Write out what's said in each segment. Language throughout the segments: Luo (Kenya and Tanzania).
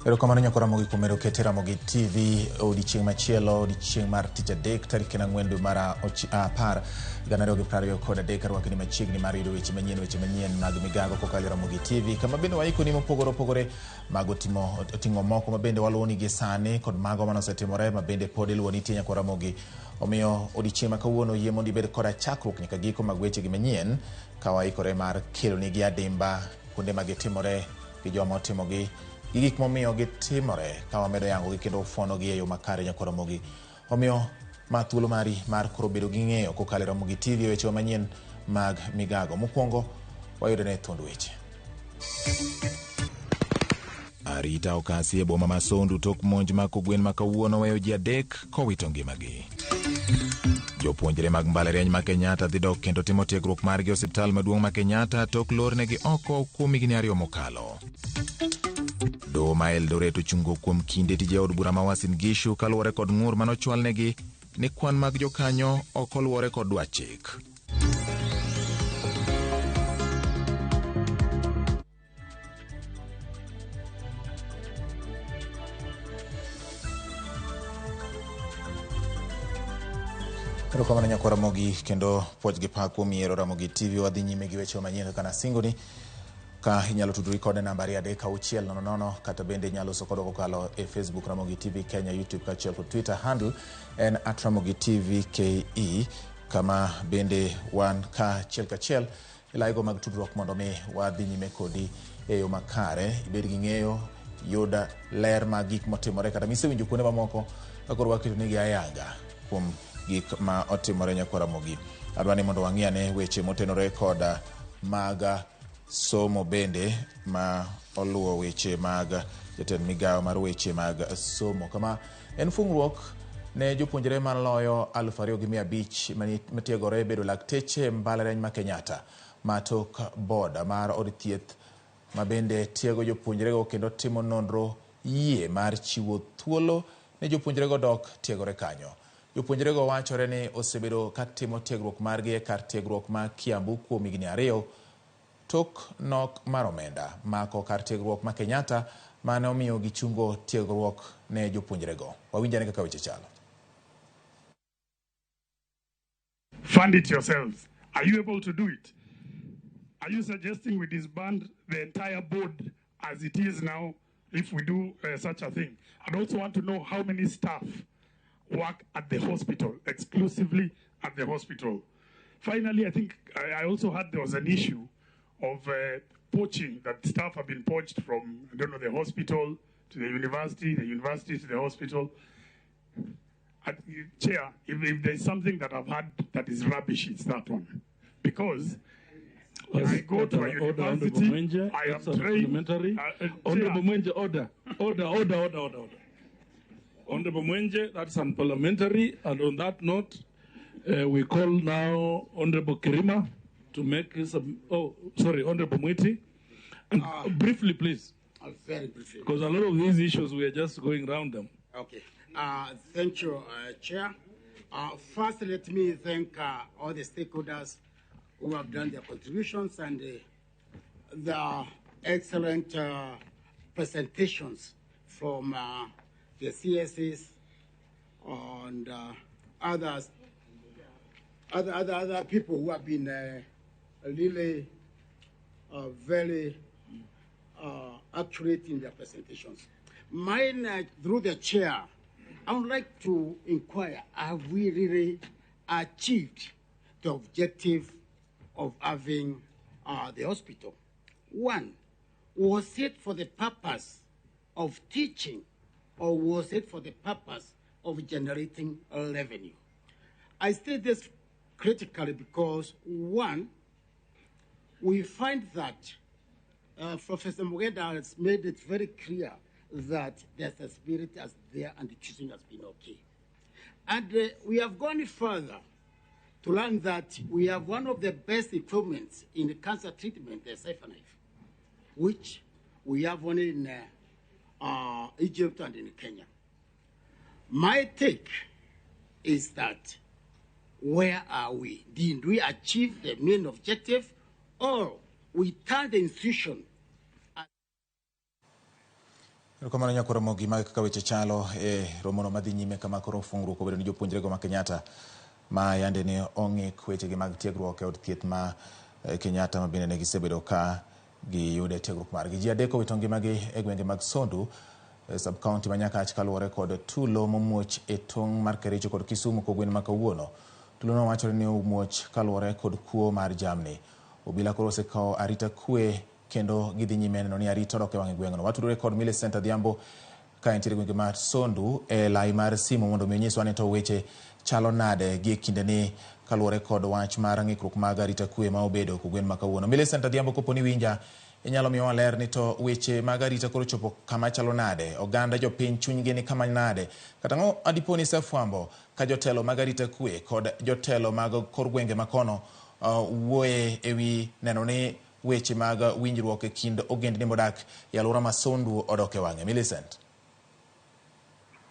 Erokamano nyakora Ramogi kuom medo kete Ramogi TV odiochieng' machielo odiochieng' mar tich adek tarik 4 dwe mar 10 2023 arwakni machiegni mar yudo weche manyien mag Migago kokalo Ramogi TV kama bende waikoni mopogore opogore mag oting'o moko ma bende waluwo nigi sani kod mago manosetimore ma bende pod iluwo nitie nyakora Ramogi. Omiyo odiochieng' ma kawuono yie mondo ibed koda chakruok nyaka giko mag weche gi manyien ka waikore mar kelo nigi adimba kuonde ma gitimore gi joma otimogi gi gik momiyo gitimore ka wamedo yango gi kendo fuonogi e yo makare nyakora Ramogi. Omiyo ma thuolo mari mar koro bedo gi ng'eyo kokalo Ramogi TV weche manyien mag Migago. Mokwongo wayudone thuond weche. Arita okasi e boma ma Sondu tok monj mako gwen ma kawuono weyo ji 3 kowito ngimagi. Jopuonjre mag mbalariany ma Kenyatta dhi dok kendo timo tiegruok margi e osiptal maduong' ma Kenyatta tok lornegi oko kuom higni 2 mokalo. Doho ma Eldoret ochungo kuom kinde tije od bura ma Uasin Gishu kaluwore kod ng'ur manochwalnegi ni kwan mag jokanyo ok oluwore kod dwach chik. Erokamano nyakora Ramogi kendo puoch gi pak kuom yiero Ramogi TV. Wadhi nyime gi weche manyien kaka nasingoni ka inyalo tudori kod nambari 3600 kata bende inyalo loso kodwa kokalo e Facebook Ramogi TV Kenya, YouTube kaachiel kod Twitter handle en @Ramogi TV KE, kama bende wan kaachiel ilaigo mag tudruok mondo mi wadhi nyime kodi e yo makare ibed gi ng'eyo yuda ler mag gik motimore kata misewinjo kuonde mamoko akoro waketo nigi ayanga kuom gik ma otimore nyakora Ramogi. Adwani mondo wang'iane weche motenore kod mag somo bende ma oluwo weche mag jatend migawo mar weche mag somo kama en fungruok ne jopuonjre maloyo 2,500 matiegore bedo lakteche mbalariany ma Kenyatta matok boda mar od thieth ma bende tiego jopuonjrego kendo timo nonro yie mar chiwo thuolo ne jopuonjrego dok tiegore kanyo. Jopuonjrego wachore ni osebedo katimo tiegruok margi e kar tiegruok ma Kiambu kuom higni 2 tok nok mar omenda mako kar tiegruok ma Kenyatta mane omiyo gichungo tiegruok ne jopuonjrego. Wawinjane kaka weche chalo. Fund it yourselves. Are you able to do it? Are you suggesting we disband the entire board as it is now if we do such a thing? I'd also want to know how many staff work at the hospital, exclusively at the hospital. Finally, I think I also heard there was an issue of poaching, that staff have been poached from, the hospital to the university to the hospital. Chair, if there's something that I've heard that is rubbish, it's that one. Because I go to a university, I am trained. Honorable Mwenje, order. Honorable Mwenje, that's unparliamentary. And on that note, we call now Honorable Kirima to make his, Honorable Mwiti. And briefly, please. Very briefly. Because a lot of these issues, we are just going around them. Okay. Thank you, Chair. First, let me thank all the stakeholders who have done their contributions and the excellent presentations from the CSs and other people who have been really very accurate in their presentations. Mine, through the chair, I would like to inquire, have we really achieved the objective of having the hospital? One, was it for the purpose of teaching or was it for the purpose of generating revenue? I state this critically because, one, we find that Professor Mugenda has made it very clear that there's a spirit as there and the teaching has been okay. And we have gone further to learn that we have one of the best equipments in the cancer treatment, the cipher knife, which we have only in Egypt and in Kenya. My take is that where are we? Did we achieve the main objective or we turn the institution Kamano nyakoro mogi mag kaka weche chalo romono madhi nyime kama koro fungruok obedo ni jopuonjrego ma Kenyatta ma yande ne ong'ik wechegi mag tiegruok e od thieth ma Kenyatta ma bende ne gisebedo ka giyude tiegruok margi. Ji adek owito ngimagi e gwenge mag Sondu sub-county ma Nyakach kaluwore kod tulo momuoch e tong' mar Kericho kod Kisumu kogwen ma kawuono. Tulono wachore ni omuoch kaluwore kod kuo mar jamni. Obila koro osekawo arita kwe kendo gidhi nyime neno ni arita odok e wang'e gweng'no. Watudore kod Millicent Adhiambo ka entiere gwenge mar Sondu e lai mar simu mondo mi onyiswa ni to weche chalo nade gi kinde ni kaluwore kod wach mar ng'ikruok mag arita kwe ma obedo kogwen ma kawuono. Millicent Adhiambo, kopo ni winja, inyalo miyowa ler ni to weche mag arita koro chopo kama chalo nade, oganda jopiny chunygi ni kama nade, kata ng'o adipo ni isefwambo ka jotelo mag arita kwe kod jotelo mag kor gwenge makono wuoye ewi neno ni weche mag winjruok e kind ogendni modak e alwora ma Sondu odok e wang'e. Millicent.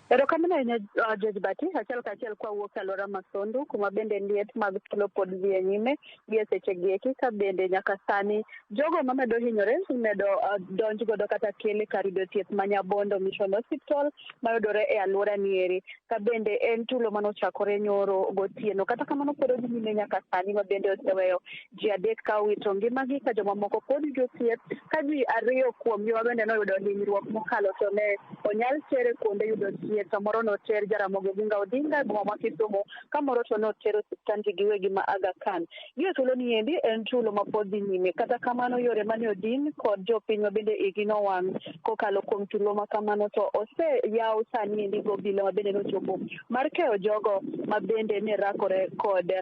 Erokamano ahinya George Bati, achiel kachiel kwa wuok alwora ma Sondu kuma bende liet mag tulo pod dhi e nyime gi e sechegi eki ka bende nyaka sani jogo mamedo hinyore medo donj godo kata kele kar yudo thieth ma Nyabondo Mission Hospital mayudore e alwora ni eri ka bende en tulo manochakore nyoro gotieno. Kata kamano pod odhi nyime nyaka sani ma bende oseweyo ji adek ka owito ngimagi ka jomamoko pod yudo thieth ka ji ariyo kuomgi ma bende noyudo hinyruok mokalo to ne onyal tere kuonde yudo thieth. Samoro noter Jaramogi Odinga boma ma Kisumu, kamoro to noter osiptandgi giwegi ma Aga Khan. Giyo tulo ni endi en tulo ma pod dhi nyime. Kata kamano yore mane odin kod jopiny ma bende igi nowang' kokalo kuom tulo ma kamano to oseyaw sani endi gobila ma bende nochopo mar keyo jogo ma bende ne rakore kod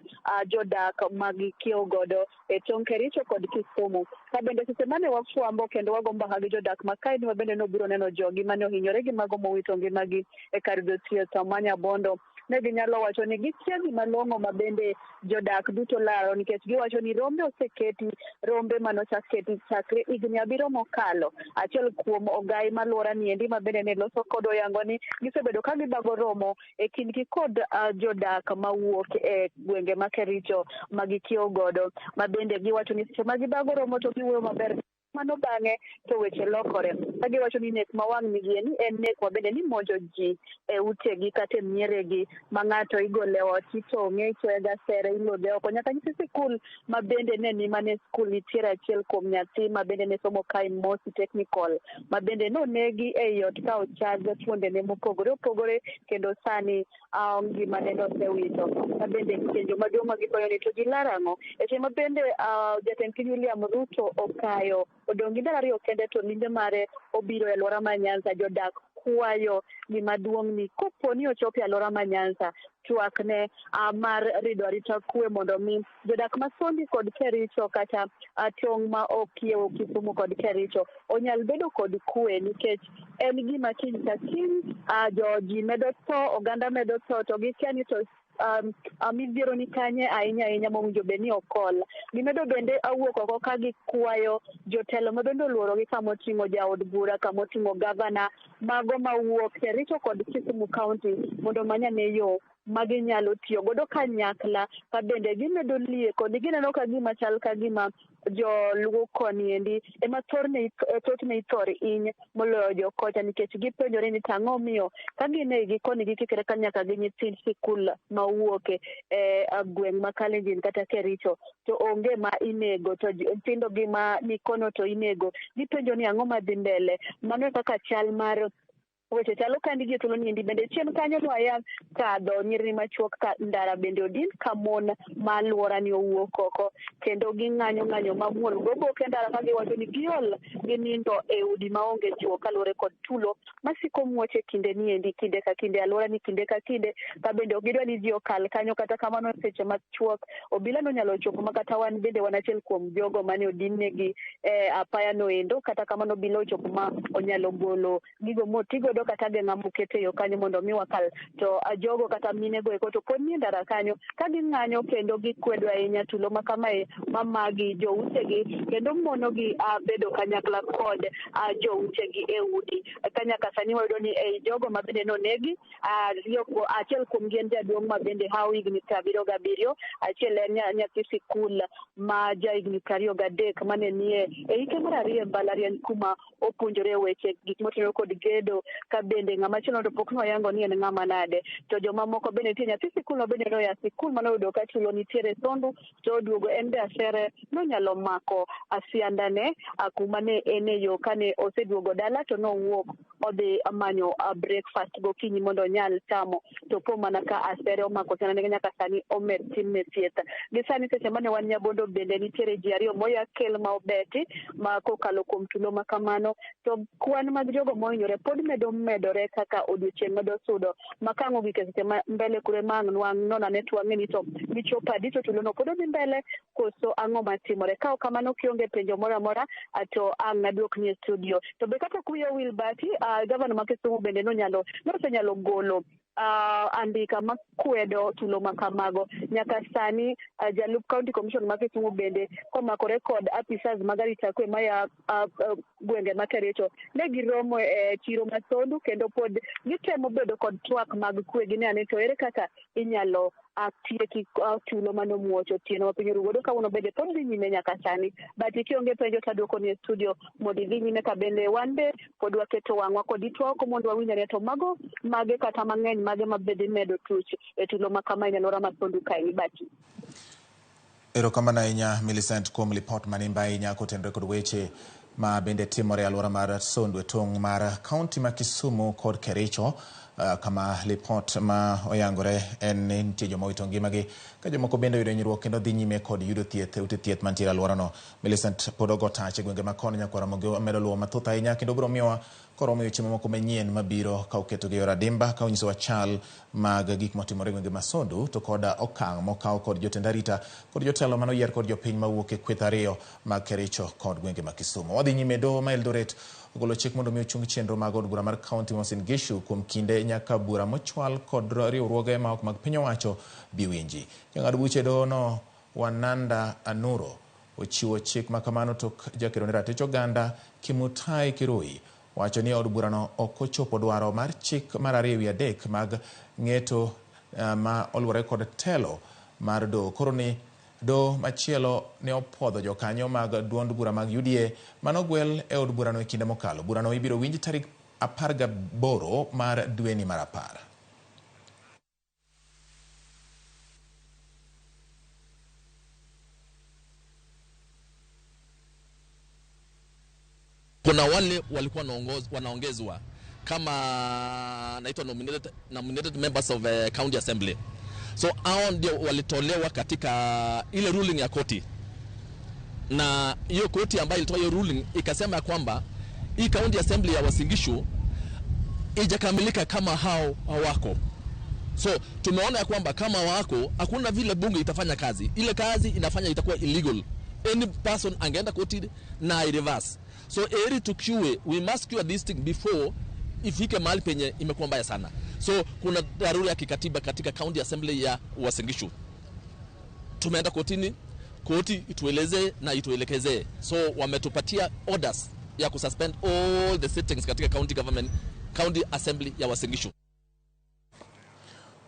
jodak mag kiewo godo e tong' Kericho kod Kisumu. Ka bende seche mane wafwambo kendo wago mbaka gi jodak ma kaeni ma bende nobiro neno jogi mane ohinyore gi mago mowito ngimagi e kar yudo thieth ma Nyabondo, ne ginyalo wacho ni gichiegi malong'o ma bende jodak duto laro nikech giwacho ni rombe oseketi, rombe manochak keti chakre higni 7 mokalo. Achiel kuom ogai malwora ni endi ma bende ne loso kod oyango ni gisebedo ka gibago romo e kindgi kod jodak mawuok e gwenge ma Kericho ma gikiewo godo ma bende giwacho ni seche ma gibago romo to giwuoyo maber mano bang'e to weche lokore. Ka giwacho ni nek ma wang' migieni en nek ma bende ni monjo ji e utegi kata e mieregi ma ng'ato igole ot itong'e ichoye gasere ilodhe oko nyaka nyithi sikul ma bende ne ni mane skul nitiere achiel kuom nyathi ma bende ne somo kae Mosi Technical ma bende nonegi e ot ka ochag fuondene mopogore opogore kendo sani ngima ne nosewito. Ma bende penjo maduong' ma gigoyo ni to ji larang'o eche ma bende jatend piny William Ruto okayo odong' gi ndalo 2 kende to limbe mare obiro e alwora ma Nyanza. Jodak kwayo gima duong' ni kopo ni ochopo e alwora ma Nyanza twak ne mar rido arita kwe mondo mi jodak ma Sondi kod Kericho kata tong' ma okiewo Kisumu kod Kericho onyal bedo kod kwe nikech en gima kiny ka kiny ji medo tho, oganda medo tho to gikia ni to midhiero ni kanye ahinya mowinjo bed ni okol. Gimedo bende awuok oko ka gikwayo jotelo ma bende oluorogi kamoting'o jaod bura, kamoting'o gavana, mago mawuok Kericho kod Kisumu County mondo manyane yo maginyalo tiyo godo kanyakla ka bende gimedo lie kod gineno ka gima chal ka gima joluo koni endi ema thothne ithor iny moloyo jokocha nikech gipenjore ni tang'o miyo ka gine gikoni gikikre kanyaka gi nyithind sikul mawuok e gweng' ma Kalenjin kata Kericho to onge ma inego to nyithindo gi ma nikono to inego. Gipenjo ni ang'o madhi mbele. Mano kaka chal mar weche chalo kandi gi tulo ni endi bende chien kanyo no aya kadho nyirni machuok ka ndara bende odin ka mon ma alwora ni owuok oko kendo ging'anyo mamuol goboke ndara ka giwacho ni giol ginindo e udi maonge chuo kaluwore kod tulo masiko muoche kinde ni endi kinde ka kinde alwora ni kinde ka kinde ka bende ok gidwa ni ji okal kanyo. Kata kamano seche machuok obila no nyalo chopo makata wan bende wan achiel kuom jogo mane odinne gi apaya no endo. Kata kamano obila ochopo ma onyalo golo gigo motigo godo kata geng'a mukete yo kanyo mondo mi wakal to jogo kata mine go eko to pod nie ndara kanyo ka ging'anyo kendo gikwedo ahinya tulo ma kamae mamagi joutegi kendo monogi bedo kanyakla kod joutegi e udi kanyaka sani wayudo ni jogo ma bende nonegi achiel kuom gi en jaduong' ma bende hawo higni 77 achiel en nyathi sikul ma ja higni 23 mane nie e hike mar ariyo mbalariany kuma opuonjore weche gik motenore kod gedo ka bende ng'ama chielo to pok noyango ni en ng'ama nade to joma moko bende nitie nyathi sikul ma bende noya sikul manoyudo ka chulo nitiere Sondu to oduogo en be asere nonyalo mako asiandane kuma ne en e yo kane oseduogo dala to nowuok odhi manyo breakfast gokinyi mondo onyal chamo to po mana ka asere omako asiandane nyaka sani omed timne thieth gi sani seche mane wan Nyabondo bende nitiere ji ariyo moya kel ma obeti ma kokalo kuom tulo ma kamano to kwan mag jogo mohinyore pod medore kaka odiochieng' medo sudo makang'o gi seche ma mbele kure mang' nwang' nona ne twang'e ni to gichopo adi to tulono pod odhi mbele koso ang'o matimore ka kamano kionge penjo moro amora to ang' naduok ni e studio to be kata kuyo Wilbati gavana ma Kisumu bende nosenyalo golo andika makwedo tulo makamago nyaka sani jalup county commission ma Kisumu bende komakore kod apisas mag arita kwe maya gwenge ma Kericho ne giromo e chiro ma Sondu kendo pod gitemo bedo kod twak mag kwe gine ane to ere kaka inyalo tieki tulo manomuocho tieno mapiny orugodo kawuono bende pod dhi nyime nyaka sani but kionge penjo taduoko ni e studio mondo idhi nyime ka bende wan be pod waketo wang'wa kod itwa oko mondo wawinjane to mago mage kata mang'eny mage mabende medo tuch e tulo ma kama e alwora ma Sondu kae Bati. Erokamano ahinya Millicent kuom lipot manimba ahinya kotenore kod weche ma bende timore e alwora mar Sondu e tong' mar kaunti ma Kisumu kod Kericho. Kama lipot ma oyangore en ni nitie joma owito ngimagi ka jomoko bende oyudo hinyruok kendo dhi nyime kod yudo thieth ute thieth mantiere alworano. Millicent pod ogo tach e gwenge ma kono nyakwara mogo medo luwo mathoth ahinya kendo biro miyowa koromo weche mamoko manyien mabiro ka oketo gi yore adimba ka onyisowa chal mag gik motimore e gwenge ma Sondu to kod okang' mokaw kod jotend arita kod jotelo manoyier kod jopiny mawuok e kweth ariyo mag Kericho kod gwenge ma Kisumu. Wadhi nyime doho ma Eldoret ogolo chik mondo mi ochung chenro mag od bura mar kaunti ma Uasin Gishu kuom kinde nyaka bura mochwal kod riwruoge ma ok mag piny owacho biwinji. Jang'ad buche dohono Wananda Anuro ochiwo chik ma kamano tok jakedo ne ratich oganda Kimutai Kirui wacho ni od burano ok ochopo dwaro mar chik mar 2 mag ng'eto ma oluwore kod telo mar doho. Koro ni do machielo ne opodho jokanyo mag duond bura mag UDA manogwel e od burano e kinde mokalo. Burano ibiro winji tarik 18 mar dweni mar 10. Kuna wale walikuwa wanaongezwa kama naitwa nominated members of county assembly. So hao ndio walitolewa katika ile ruling ya koti. Na hiyo koti ambayo ilitoa hiyo ruling ikasema kwamba hii county assembly ya Uasin Gishu ijakamilika kama hao hawako. So tumeona ya kwamba kama wako hakuna vile bunge itafanya kazi. Ile kazi inafanya itakuwa illegal. Any person angeenda koti na reverse. So eri tukiwe, we must cure this thing before ifike mahali penye imekuwa mbaya sana. So kuna dharura ya kikatiba katika county assembly ya Uasin Gishu. Tumeenda kotini, koti itueleze na ituelekeze. So wametupatia orders ya kususpend all the sittings katika county assembly ya Uasin Gishu.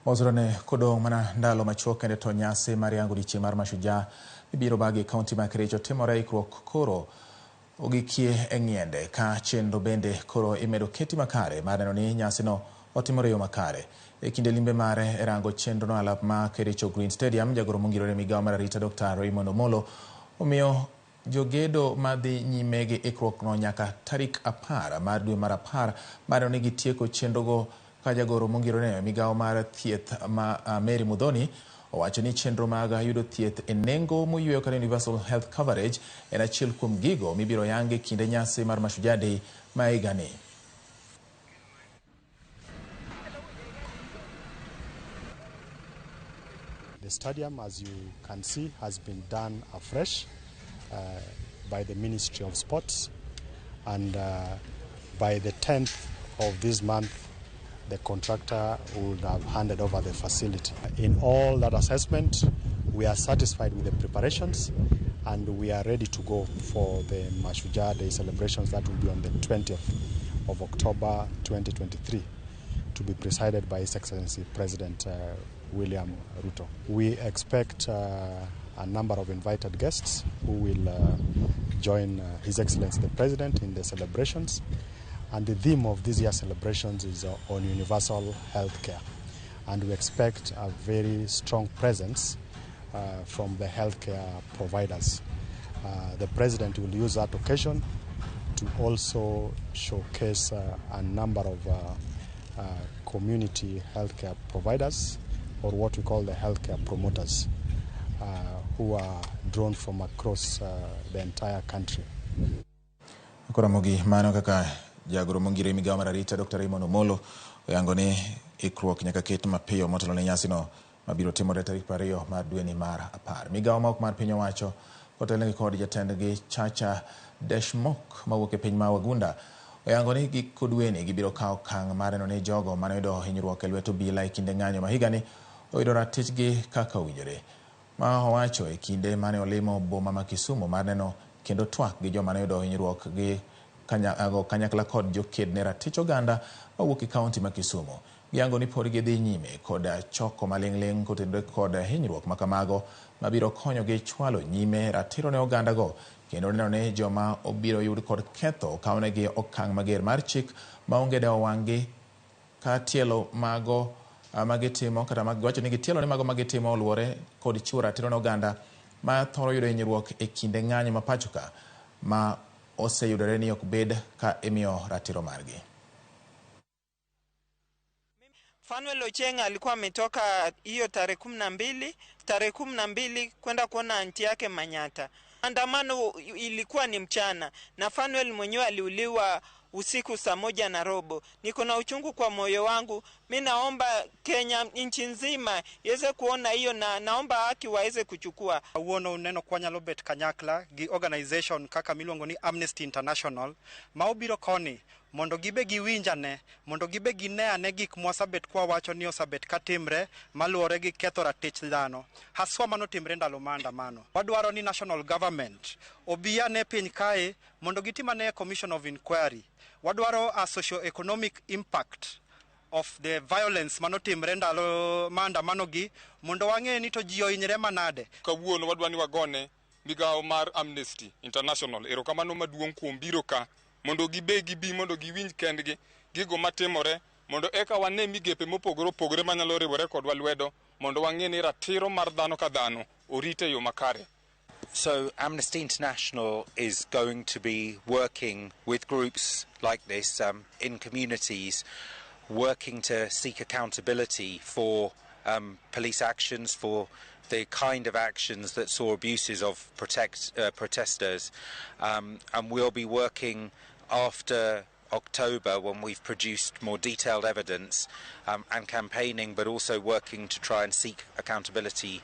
Ozrone kodong mana ndalo machuok kende to nyasi mar yango dichieng' mar mashujaa ibiro bagi kaunti ma Kericho timore ikruok koro ogikie e ng'iende ka chenro bende koro imedo keti makare mar neno ni nyasino otimore yo makare. E kinde limbe mare e rango chenro no alap ma Kericho Green Stadium, jagoro mongirore Migago mar arita Dr. Raymond Omolo omiyo jogedo madhi nyime gi ikruok no nyaka tarik 10 mar dwe mar 10 mar neno ni gitieko chenrogo. Ka jagoro mongirore Migago mar thieth ma Mary Mudhoni owacho ni chenro mag yudo thieth e nengo moyueyo kata universal health coverage en achiel kuom gigo mibiro yange kinde nyasi mar Mashujaa Day ma higani. The stadium, as you can see, has been done afresh by the Ministry of Sports, and by the 10th of this month, the contractor would have handed over the facility. In all that assessment, we are satisfied with the preparations and we are ready to go for the Mashujaa Day celebrations that will be on the 20th of October 2023 to be presided by His Excellency President William Ruto. We expect a number of invited guests who will join His Excellency the President in the celebrations. And the theme of this year's celebrations is on universal health care. And we expect a very strong presence from the healthcare providers. The President will use that occasion to also showcase a number of community healthcare providers, or what we call the healthcare promoters, who are drawn from across the entire country. Ramogi mano kaka jagoro mongire Migago mar arita Dr. Raymond Omolo oyango ni ikruok nyaka ket mapiyo motelo ne nyasino mabiro timore tarik 20 mar dwe ni mar 10. Migago ma ok mar piny owacho kotelne kod jatendgi Chacha Deshmok mawuok e piny ma Wagunda oyango ni giko dweni gibiro kawo okang' mar neno ni jogo mane oyudo hinyruok e lwet obila e kinde ng'anyo ma higani oyudo ratichgi kaka owinjore. Ma owacho e kinde mane olimo boma ma Kisumu mar neno kendo twak gi joma ne oyudo hinyruok gi kanyakla kod joked ne ratich oganda mawuok e kaunti ma Kisumu. Giyango ni pod gidhi nyime kod choko maling'ling' kotenore kod hinyruok makamago mabiro konyogi chwalo nyime ratiro ne oganda go kendo neno ni joma obiro yud kod ketho kawnegi okang' mager mar chik maonge dewo wang'gi ka tielo mago magitimo kata magiwacho ni gitielo ni mago magitimo oluwore kod chiwo ratiro ne oganda ma thoro yudo hinyruok e kinde ng'anyo ma pachoka ma oseyudore ni ok bed ka imiyo ratiro margi. Fanuel Ochenga alikuwa ametoka hiyo tarehe 12 kwenda kuona anti yake Manyata. Andamano ilikuwa ni mchana na Fanuel mwenyewe aliuliwa usiku saa 1:15. Niko na uchungu kwa moyo wangu. Mimi naomba Kenya nchi nzima iweze kuona hiyo na naomba haki waweze kuchukua. Uono uneno kwa nyalobet kanyakla gi organization kaka miluongo ni Amnesty International ma obiro koni mondo gibe giwinjane, mondo gibe gineane gik mwasabet kwa wacho ni osabet katimre maluore gi ketho ratich dhano. Haswa mano timre ndalo maandamano. Wadwaro ni national government obiane piny kae mondo gitimane commission of inquiry. Wadwaro a socio-economic impact of the violence mano timre ndalo maandamano gi mondo wang'e ni to ji ohinyre manade. Kawuono wadwani wagone Migago mar Amnesty International erokamano maduong' kuom biro ka mondo gibi mondo giwinj kendgi gigo matimore mondo eka wane migepe mopogore opogore manyalo riwore kodwa lwedo mondo wang'e ni ratiro mar dhano ka dhano orite yo makare. So Amnesty International is going to be working with groups like this in communities, working to seek accountability for police actions, for the kind of actions that saw abuses of protesters, and we'll be working after October when we've produced more detailed evidence and campaigning, but also working to try and seek accountability.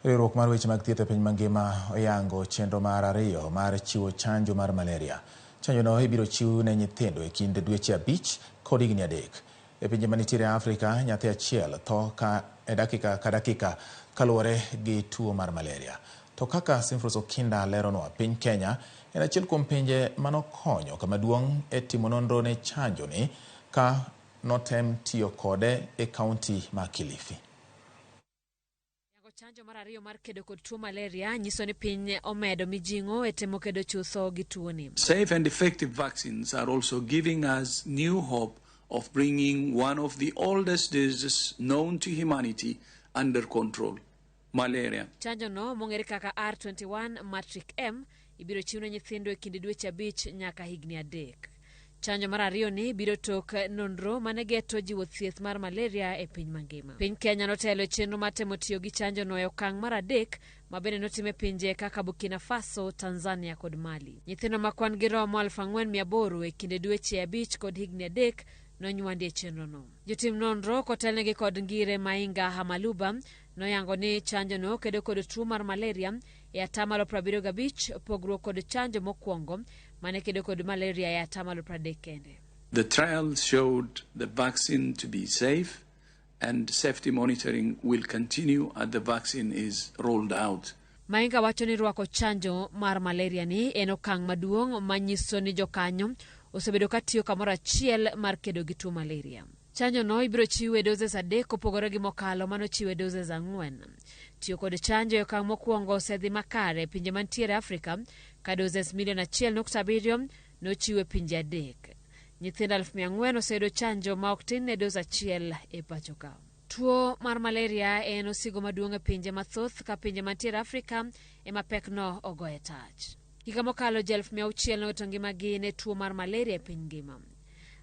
Riwruok mar weche mag thieth e piny mangima oyango chenro mar 2 mar chiwo chanjo mar malaria. Chanjo no ibiro chiw ne nyithindo e kind dweche 5 kod higni 3. E pinje manitiere Afrika, nyathi achiel tho dakika ka dakika kaluwore gi tuo mar malaria. To kaka Simfros Okinda leronwa, piny Kenya en achiel kuom pinje manokonyo kamaduong' e timo nonro ne chanjo ni ka notem tiyo kode e kaunti ma Kilifi. Chanjo mar 2 mar kedo kod tuo malaria nyiso ni piny omedo mijingo e temo kedo chutho gi tuo ni. Safe and effective vaccines are also giving us new hope of bringing one of the oldest diseases known to humanity under control, malaria. Chanjo no mong'ere kaka R21 Matric M ibiro chiw ne nyithindo e kind dweche 5 nyaka higni 3. Chanjo mar 2 ni biro tok nonro mane geto jiwo thieth mar malaria e piny mangima. Piny Kenya notelo e chenro matemo tiyo gi chanjo no e okang' mar 3 mabende notime pinje kaka Burkina Faso, Tanzania kod Mali. Nyithindo makwan gi romo 4,800 e kind dweche 5 kod higni 3 nonywandi e chenro no. Jotim nonro kotelnegi kod ngire Mainga Hamaluba noyango ni chanjo no kedo kod tuo mar malaria e atamalo 75 pogruok kod chanjo mokwongo mane kedo kod malaria ya 30 kende. The trials showed the vaccine to be safe, and safety monitoring will continue as the vaccine is rolled out. Mainga wacho ni rwako chanjo mar malaria ni en okang' maduong' manyiso ni jokanyo osebedo katiyo kamoro achiel mar kedo gi tuo malaria. Chanjo no ibiro chiwe doses 3 kopogore gi mokalo mano chiwe doses 4. Tiyo kod chanjo okang' mokwongo osedhi makare pinje mantiere Afrika ka doses 1.7 no chiwe pinje 3. Nyithindo 400,000 oseyudo chanjo ma ok tin ne dos 1 e pacho ka. Tuo mar malaria en osigo maduong' e pinje mathoth ka pinje mantiere Afrika ema pek no ogoye tach. Higa mokalo 600,000 noto ngimagi ne tuo mar malaria e piny ngima.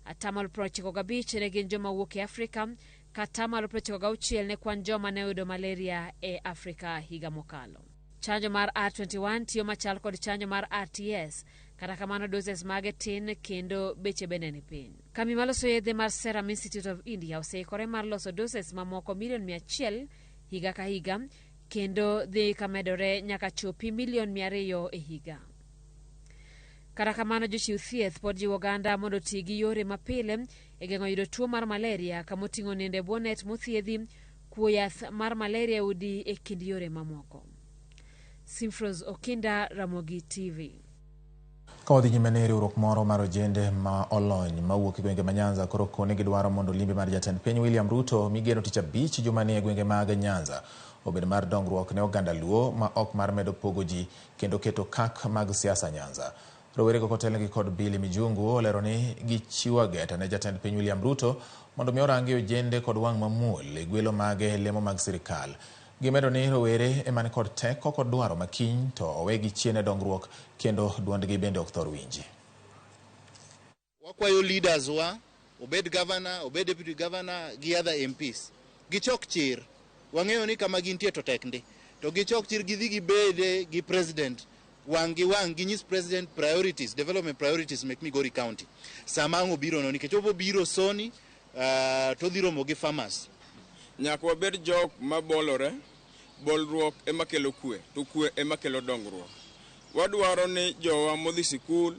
95% ne gin joma wuok e Afrika, ka 96% ne kwan joma ne oyudo malaria e Afrika higa mokalo. Chanjo mar R21 tiyo machal kod chanjo mar RTS, kata kamano doses mage tin kendo beche bende ni piny. Kambi maloso yedhe mar Serum Institute of India oseikore mar loso doses mamoko 100,000,000 higa ka higa, kendo dhi kamedore nyaka chopi 200,000,000 e higa. Kata kamano jochiw thieth pod jiwo oganda mondo ti gi yore mapile e geng'o yudo tuo mar malaria kamoting'o nindo e bwo net mothiedhi, kuo yath mar malaria udi e kind yore mamoko. Simfros Okinda, Ramogi TV. Ka odhi nyime ne riwruok moro mar ojende ma olony mawuok e gwenge ma Nyanza koro kone gidwaro mondo limbe mar jatend piny William Ruto migeno tich abich juma ni e gwenge mag Nyanza obed mar dongruok ne oganda Luo ma ok mar medo pogo ji kendo keto kak mag siasa Nyanza. Rowere go kotelnegi kod Billy Mijungu olero ni gichiwo ageta ne jatend piny William Ruto mondo mi orangi ojende kod wang' mamuol e gwelo mage lemo mag sirikal. Gimedo ni rowere emane kod teko kod dwaro makiny to owegi chiene dongruok kendo duondgi bende ok thor winji. Wakwayo leaders wa, obed governor, obed deputy governor, gi other MPs. Gichok chir, wang'eyo ni kama gintie to tek ndi. To gichok chir gidhi gibede gi president. Wang ginyis president priorities, development priorities mek Migori County. Samango biro no nikech obo biro soni to dhiro mogi farmers. Nyaka wabed jok mabolore, bolruok ema kelo kwe, to kwe ema kelo dongruok. Wadwaro ni jowa modhi sikul,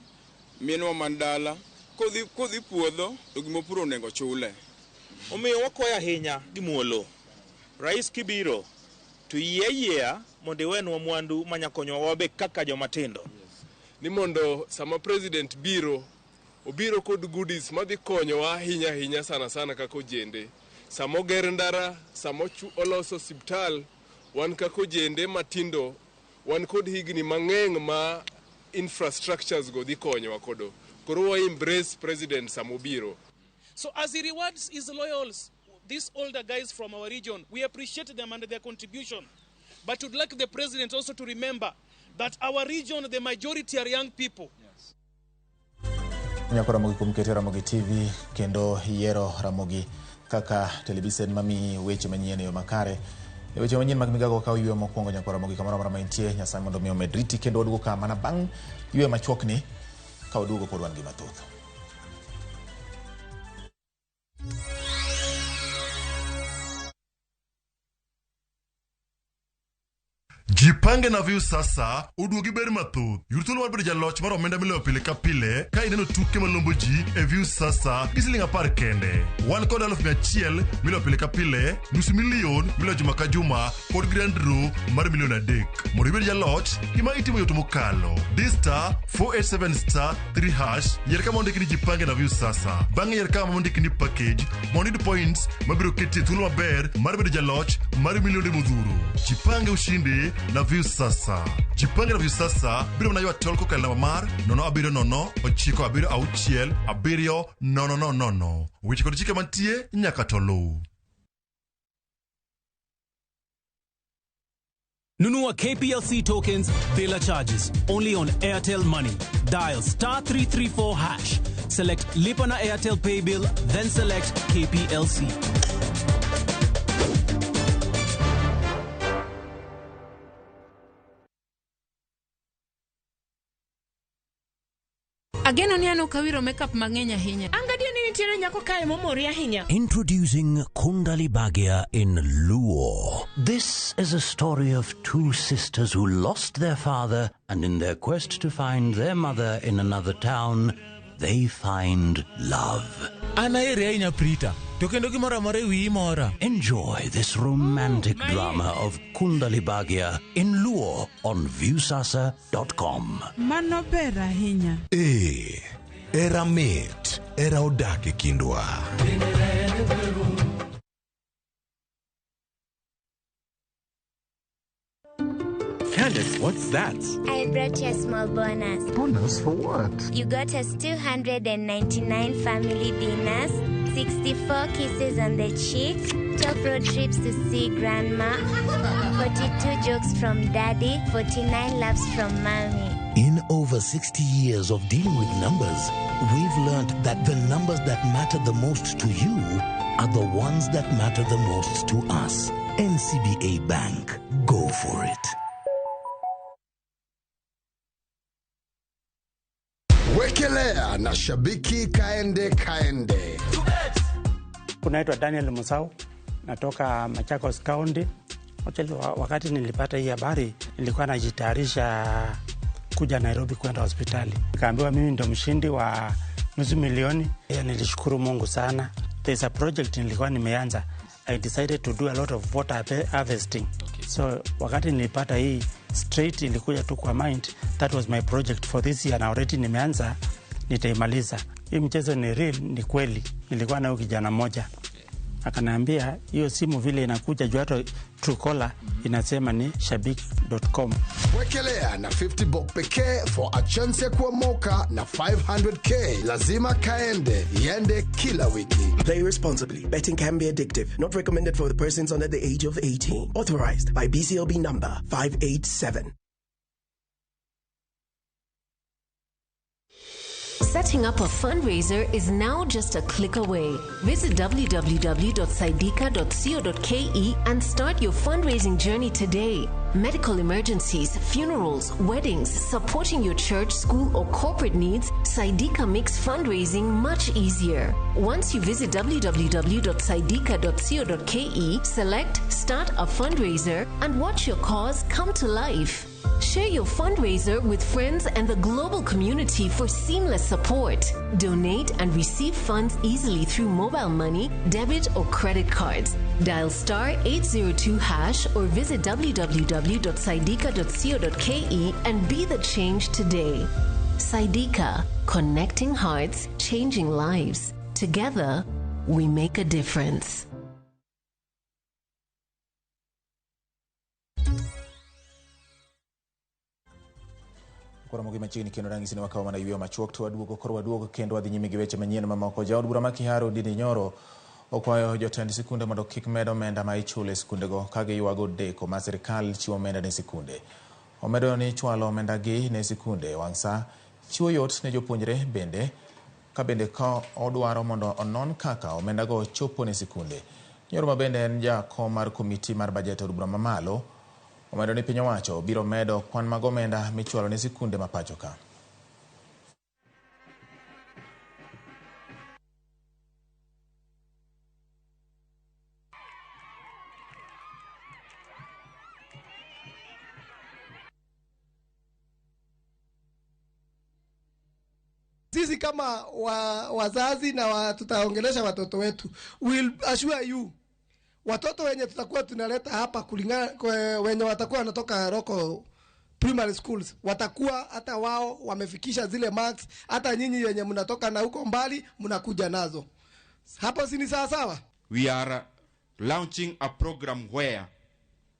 minwa mandala, kodhi puodho to gimopuro onego chule. Omiyo wakoya ahinya gimuolo. Rais kibiro to yie mondo wenwa mwandu manyakonyo wabe kaka jomatindo. Ni mondo sama president biro obiro kod goodies madhi konyowa ahinya sana kaka ojende. Samo ger ndara, samo oloso hospital, wan kaka ojende matindo, wan kod higni mang'eng ma infrastructures go dhi konyowa kodo. Koro wa embrace president samo biro. So as he rewards his loyals, these older guys from our region, we appreciate them and their contribution. But we'd like the president also to remember that our region, the majority are young people. Yes. Nyako Ramogi kumkete Ramogi TV kendo hiero Ramogi kaka televisen mami weche manyien yo makare. Weche manyien mag Migago ka ywe mokwongo nyako Ramogi kamoro mara maintie Nyasaye mondo mi omedriti kendo odugo ka mana bang' ywe machuokni ka odugo pod wan gi mathoth. Jipange na view sasa uduogi ber mathoth. Yurthuolo mar bedo jaloch mar omenda miloyo pile ka pile ka ineno tuke malombo ji e view sasa gi siling 10 kende. Wan kod 100,000 miloyo pile ka pile, $500,000 miloyo juma ka juma kod grand draw mar $1,300,000. Mondo ibed jaloch, gima itimo yot mokalo. Dista 487*3# yier kama ondikni jipange na view sasa. Bang'e yier kama ondikni package mondo iyud points mabiro keti thuolo maber mar bedo jaloch mar milionde modhuro. Jipange ushindi na view sasa. Jipange na view sasa biro mana ywa tol kokal namba mar 07096670000. Weche kod chike mantie nyaka to luw. Nunua KPLC tokens, Bela charges, only on Airtel Money. Dial *334#. Select Lipa na Airtel Pay Bill, then select KPLC. Ageno ni ano kawiro makeup mang'eny ahinya. Angadia ni nitiere nyako kae momori ahinya. Introducing Kundali Bagia in Luo. This is a story of two sisters who lost their father, and in their quest to find their mother in another town, they find love. Enjoy this romantic drama of Kundali Bagia in Luo on viewsasa.com. Mano ber ahinya. Era mit, era odake kindwa. Candace, what's that? I brought you a small bonus. Bonus for what? You got us 299 family dinners, 64 kisses on the cheek, 12 road trips to see grandma, 42 jokes from daddy, 49 laughs from mommy. In over 60 years of dealing with numbers, we've learned that the numbers that matter the most to you are the ones that matter the most to us. NCBA Bank. Go for it. Wekelea na shabiki kaende. Kunaitwa Daniel Musau, natoka Machakos County. Wakati nilipata hii habari, nilikuwa najitayarisha kuja Nairobi kwenda hospitali. Nikaambiwa mimi ndo mshindi wa nusu milioni. Nilishukuru Mungu sana. There's a project nilikuwa nimeanza. I decided to do a lot of water harvesting. So wakati nilipata hii straight ilikuja tu kwa mind. That was my project for this year, na already nimeanza, nitaimaliza. Hii mchezo ni real, ni kweli. Nilikuwa na kijana mmoja akaniambia hiyo simu vile inakuja juu hata Truecaller inasema ni shabiki.com. Wekelea na 50 bob pekee for a chance ya kuomoka na 500k. Lazima kaende, yende kila wiki. Play responsibly. Betting can be addictive. Not recommended for the persons under the age of 18. Authorized by BCLB number 587. Setting up a fundraiser is now just a click away. Visit www.saidika.co.ke and start your fundraising journey today. Medical emergencies, funerals, weddings, supporting your church, school, or corporate needs, Saidika makes fundraising much easier. Once you visit www.saidika.co.ke, select Start a Fundraiser and watch your cause come to life. Share your fundraiser with friends and the global community for seamless support. Donate and receive funds easily through mobile money, debit, or credit cards. Dial *802# or visit www.saidika.co.ke and be the change today. Saidika, connecting hearts, changing lives. Together, we make a difference. Ramogi machiegni kendo rangisi ne wakawa mana yweyo machuok to waduogo kendo wadhi nyime gi weche manyien mamoko. Jaod bura ma Kiharu Dini Nyoro okwayo jotend sikunde mondo kik med omenda ma ichulo e sikundego ka giywago deko ma sirkal chiwo omenda ne sikunde. Omedo ni chwalo omenda gi ne sikunde wang' sa chiwo yot ne jopuonjre bende ka odwaro mondo onon kaka omenda go chopo ne sikunde. Nyoro ma bende en jakom mar komiti mar bajet od bura mamalo omedo ni piny owacho biro medo kwan mag omenda michwalo ne sikunde ma pacho ka. Sisi kama wazazi na tutaongelesha watoto wetu, will assure you watoto wenye tutakuwa tunaleta hapa kulingana wenye watakuwa wanatoka local primary schools watakuwa hata wao wamefikisha zile marks, hata nyinyi wenye mnatoka na huko mbali mnakuja nazo. Hapo si ni sawa sawa? We are launching a program where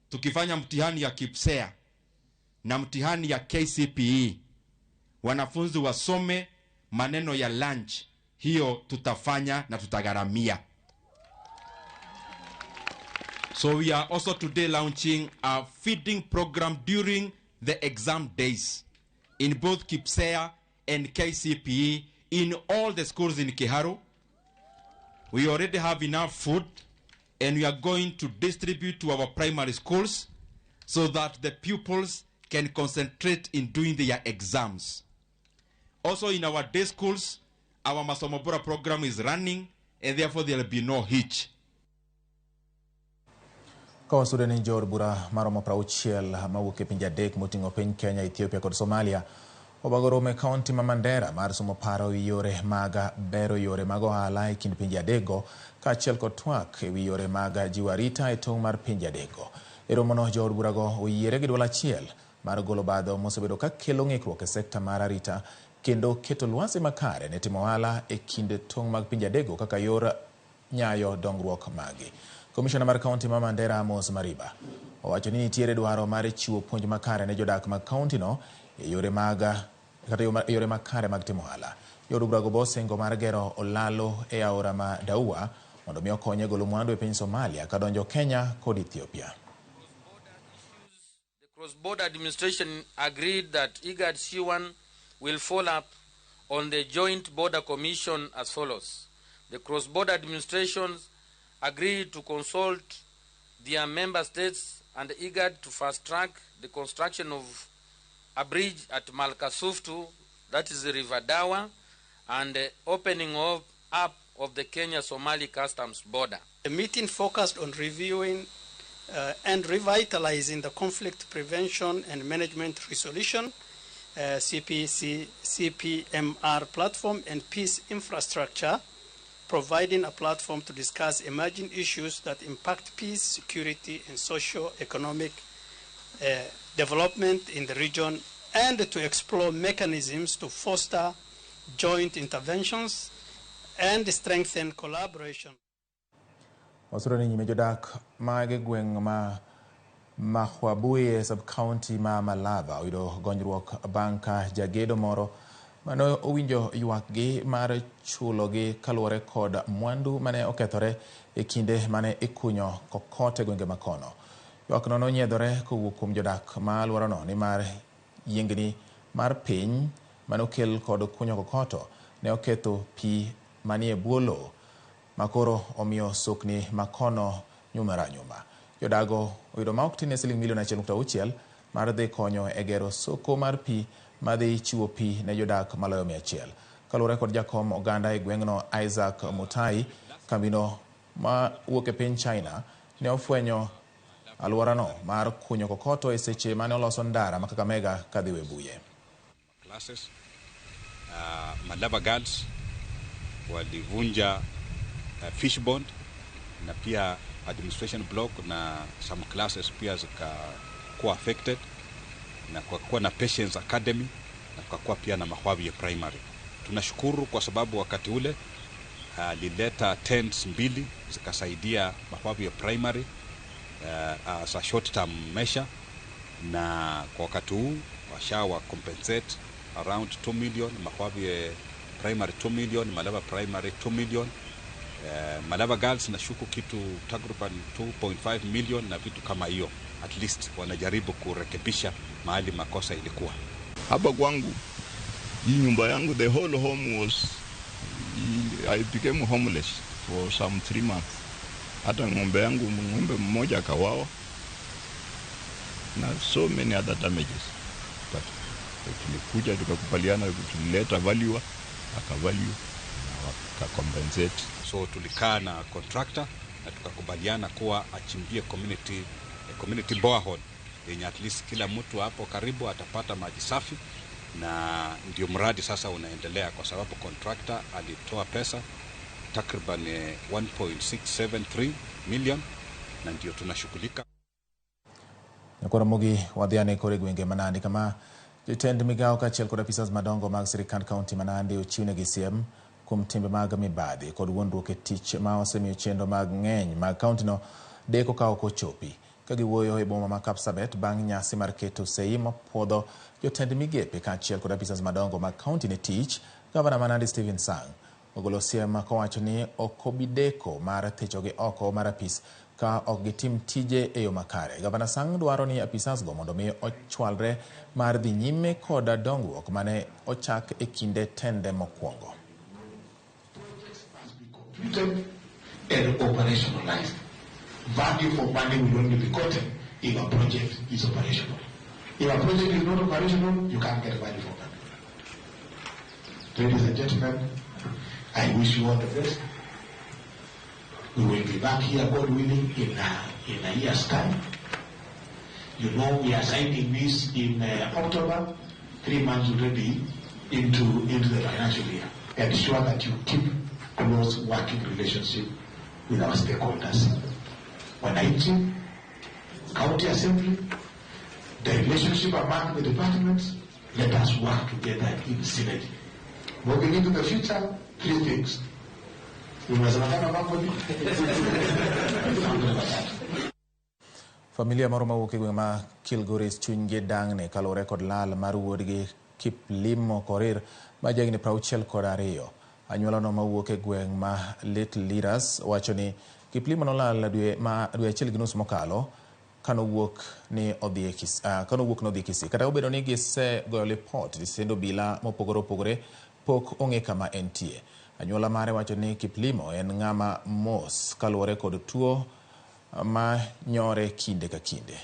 tukifanya mtihani ya KPSEA na mtihani ya KCPE wanafunzi wasome maneno ya lunch. Hiyo tutafanya na tutagharamia. So we are also today launching a feeding program during the exam days in both KPSEA and KCPE in all the schools in Kiharu. We already have enough food and we are going to distribute to our primary schools so that the pupils can concentrate in doing their exams. Also in our day schools, our Masomo Bora program is running, and therefore there will be no hitch. Kawasude ni jor bura maromo prauchiel mawuok pinje adek moting'o piny Kenya, Ethiopia kod Somalia obagorome kaunti ma Mandera mar somo paro wi yore mag bero yore mag ohala e kind pinje adekgo kaachiel kod twak e wi yore mag jiwo arita e tong' mar pinje adekgo. E romono jor burago oyiere gi duol achiel mar golo badho mosebedo ka kelo ng'ikruok e sekta mar arita kendo keto lwasi makare ne timo ohala e kind tong' mag pinje adekgo kaka yor nyayo dongruok magi. Komishona mar kaunti ma Mandera Amos Mariba owacho ni nitiere dwaro mar chiwo puonj makare ne jodak mag kaunti no e yore makare mag timo ohala. Yor burago bosengo mar gero olalo e aora ma Daua mondo mi okonye golo mwandu e piny Somalia kadonjo Kenya kod Ethiopia. The cross-border administration agreed that IGAD C1 will follow up on the joint border commission as follows. The cross-border administrations agreed to consult their member states and IGAD to fast-track the construction of a bridge at Malkasuftu, that is the River Dawa, and the opening up of the Kenya-Somali customs border. The meeting focused on reviewing and revitalizing the conflict prevention and management resolution, CPMR platform, and peace infrastructure, providing a platform to discuss emerging issues that impact peace, security, and socio-economic development in the region, and to explore mechanisms to foster joint interventions and strengthen collaboration. Osuro ni jodak mage gweng ma Mahwabuye sub-county ma Malaba oyudo gonyruok banka jagedo moro mano owinjo ywakgi mar chulogi kaluwore kod mwandu mane okethore e kinde mane ikunyo kokote gwenge makono. Ywak no nonyiedhore kowuok kuom jodak ma alworano ni mar yiengni mar piny manokel kod kunyo kokoto ne oketho pi manie bwo lowo makoro omiyo sokni makono nyuma. Jodago oyudo ma ok tin ne siling milion 1.6 mar dhi konyo e gero soko mar pi madhi chiwo pi ne jodak maloyo 100. Kaluwore kod jakom oganda e gweng'no Isaac Mutai, kambino ma wuok e piny China ne ofwenyo alworano mar kunyo kokoto e seche mane oloso ndara ma Kakamega kadhi Webuye. Classes, Malaba Girls walivunja fishbond na pia administration block na some classes pia zikakuwa affected na kwa kuwa na Patience Academy na kwa kuwa pia na Mahwabi Primary. Tunashukuru kwa sababu wakati ule lileta tents 2 zikasaidia Mahwabi Primary as a short term measure, na kwa wakati huu washawa compensate around 2 million, Mahwabi Primary 2 million, Malaba Primary 2 million. Malaba Girls nashuku kitu takriban 2.5 million na vitu kama hiyo. At least wanajaribu kurekebisha mahali makosa ilikuwa. Hapa kwangu hii nyumba yangu, the whole home was, I became homeless for some 3 months. Hata ng'ombe mmoja akawawa na so many other damages. But tulikuja tukakubaliana, tulileta value, akavalue na wakakompensate. So tulikaa na contractor na tukakubaliana kuwa achimbie community borehole yenye at least kila mtu hapo karibu atapata maji safi, na ndio mradi sasa unaendelea kwa sababu contractor alitoa pesa takriban 1.673 million na ndio tunashughulika. Ramogi wadhiane kore gwenge manandi kama jotend Migago kaachiel kod apisas madongo mag sirikand kaunti manandi ochiwne gi siem kuom timbe mag mibadhi kod wuondruok e tich ma osemiyo chenro mag ng'eny mag kaunti no deko ka ok ochopi. Ka giwuoyo e boma ma Kapsabet bang' nyasi mar keto sei mopuodho jotend migepe kaachiel kod apisas madongo mag kaunti ne tich, Gavana Manandi Stephen Sang ogolo siem kowacho ni ok obideko mar thichogi oko mar apis ka ok gitim tije e yo makare. Gavana Sang dwaro ni apisasgo mondo mi ochwalre mar dhi nyime kod dongruok mane ochak e kinde tende mokwongo. And operationalized. Value for money will only be gotten if a project is operational. If a project is not operational, you can't get value for money. Ladies and gentlemen, I wish you all the best. We will be back here, God willing, in a year's time. You know, we are signing this in October, 3 months already into the financial year. Ensure that you keep close working relationship with our stakeholders. Wananchi, County Assembly, the relationship among the departments, let us work together in synergy. Moving into the future, 3 things. Familia moro mawuok e gweng' ma Kilgoris chuny gi dang' ne kalore kod lal mar wuodgi Kiplimo Korir ma jahigni 62. Anyuolano mawuok e gweng' ma Little Leaders wacho ni Kiplimo nolal dwe achiel gi nus mokalo kanowuok ni odhi e Kisii. Kata obedo ni gisegoyo lipot ni sendo obila mopogore opogore pok ong'e kama entie. Anyuola mare wacho ni Kiplimo en ng'ama mos kaluwore kod tuo ma nyore kinde ka kinde.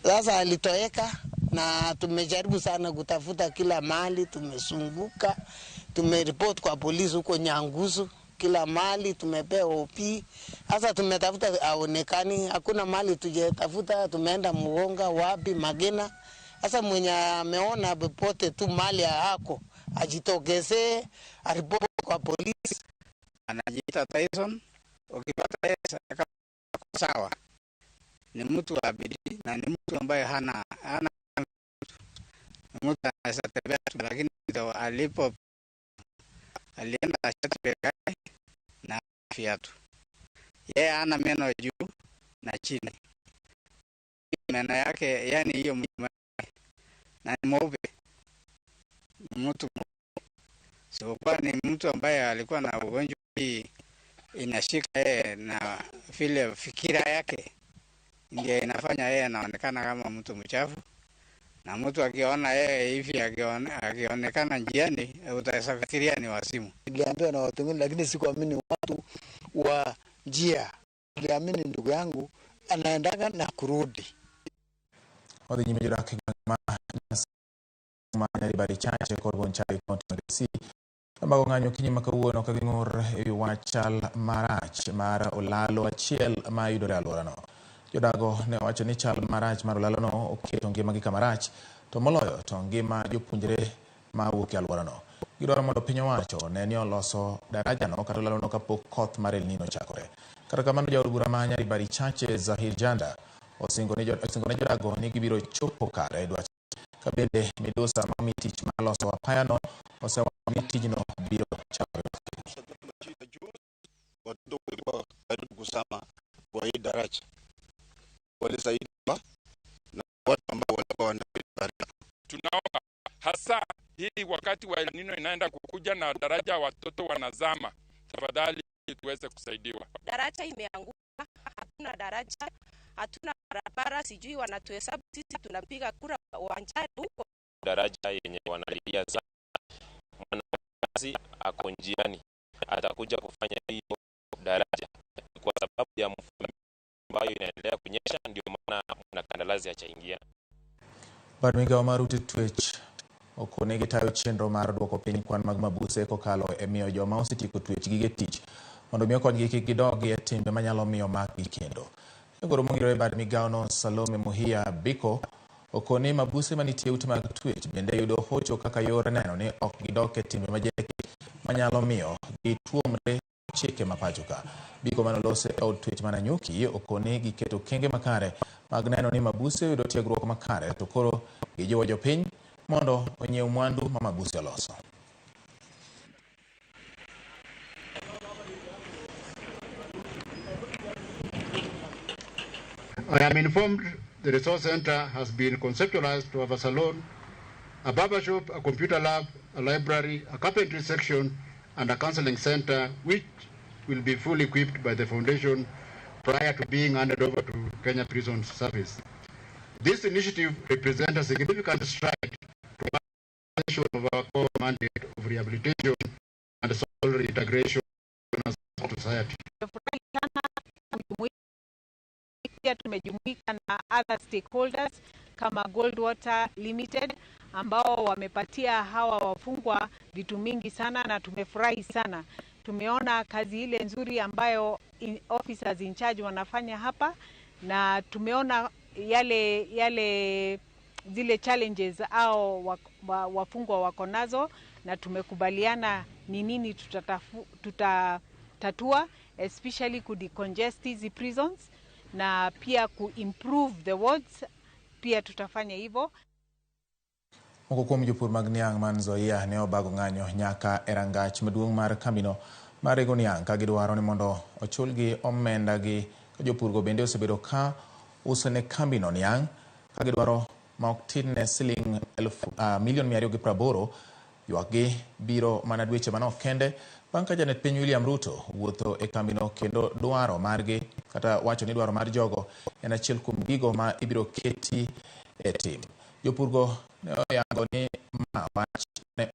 Sasa alitoweka na tumejaribu sana kutafuta kila mahali, tumesunguka, tumeripoti kwa polisi huko Nyangusu, kila mahali tumepewa OP. Sasa tumetafuta aonekani, hakuna mahali tujetafuta, tumeenda Mugonga, wapi, Magena. Sasa mwenye ameona popote tu mahali hako ajitokeze, aripoti kwa polisi. Anajiita Tyson, ukipata yeye sawa. Ni mtu wa bidii na ni mtu ambaye hana mtu anaweza tembea tu, lakini alienda shati bekai na viatu. Yeye hana meno juu na chini. Meno yake yani hiyo na ni mweupe. Mtu so kwa ni mtu ambaye alikuwa na ugonjwa hii inashika yeye na vile fikira yake ndio inafanya yeye anaonekana kama mtu mchafu, na mtu akiona yeye hivi akionekana njiani utafikiria ni wasimu. Niliambiwa na watu wengine, lakini sikuamini watu wa njia. Niliamini ndugu yangu anaendaga na kurudi. Odhi nyime jodak e gweng' ma Nyaribari Chache kod Bonchari Kaunti ma Kisii mago ng'anyo kinyi ma kawuono ka ging'ur e wi wach chal marach mar olalo achiel ma yudore e alworano. Jodago ne wacho ni chal marach mar olalono oketo ngimagi kama rach, to moloyo to ngima jopuonjre ma wuok e alworano. Gidwaro mondo piny owacho ne ni oloso darajano kata olalono kapok koth mar El Nino chakore. Kata kamano, jaod bura ma Nyaribari Chache Zahir Janda osingo ne jodago ni gibiro chopo kare e dwach ka bende midusa mami tich mar loso apayano osewacho ni tijno biro chakore. Watoto walikuwa karibu kusama kwa hii daraja, walisaidiwa na watu ambao walikuwa wanapita. Tunaomba hasa hii wakati wa El Nino inaenda kukuja na daraja watoto wanazama, tafadhali tuweze kusaidiwa. Daraja imeanguka, hatuna daraja, hatuna barabara, sijui wanatuhesabu sisi tunapiga kura uwanjani huko. Daraja yenye wanalilia sana, mwanazi ako njiani atakuja kufanya hiyo daraja kwa sababu ya mvua ambayo inaendelea kunyesha, ndio maana mwanakandalazi achaingia. Bad migawo mar ute twech okonegi tayo chenro mar duoko piny kwan mag mabuse kokalo e miyo joma osetieko twech gige tich mondo miyo kodgi kik gidogi e timbe manyalo miyo makgi kendo. Jagoro mong'ere e bad migawono Salome Muhia Biko okoni mabuse manitie ute mag twech bende yudo hocho kaka yor neno ni ok gidok e timbe majeki manyalo miyo gituomre chike mapacho ka. Biko manolose e od twech Mananyuki okoni giketo kenge makare mag neno ni mabuse yudo tiegruok makare, to koro gijiwo jopiny mondo onyiew mwandu ma mabuse oloso. I am informed the resource center has been conceptualized to have a salon, a barber shop, a computer lab, a library, a carpentry section, and a counseling center, which will be fully equipped by the foundation prior to being handed over to Kenya Prison Service. This initiative represents a significant stride to of our core mandate rehabilitation and soul reintegration as a society. Pia tumejumuika na other stakeholders kama Goldwater Limited ambao wamepatia hawa wafungwa vitu mingi sana, na tumefurahi sana. Tumeona kazi ile nzuri ambayo officers in charge wanafanya hapa, na tumeona zile challenges au wafungwa wako nazo, na tumekubaliana ni nini tutatatua, especially decongest hizi prisons na pia improve the wards, pia tutafanya hivyo. Moko kuom jopur mag niang' man Nzoia ne obago ng'anyo nyaka e rangach maduong' mar kambino mar rego niang' ka gidwaro ni mondo ochulgi omenda gi. Jopurgo bende osebedo ka uso ne kambino niang' ka gidwaro ma ok tin ne siling $280,000. Ywakgi biro mana dweche manok kende bang' ka Janet Piny William Ruto wuotho e kambino kendo dwaro margi kata wacho ni dwaro mar jogo en achiel kuom gigo ma ibiro keti e tim. Jopurgo ne oyango ni ma wach ne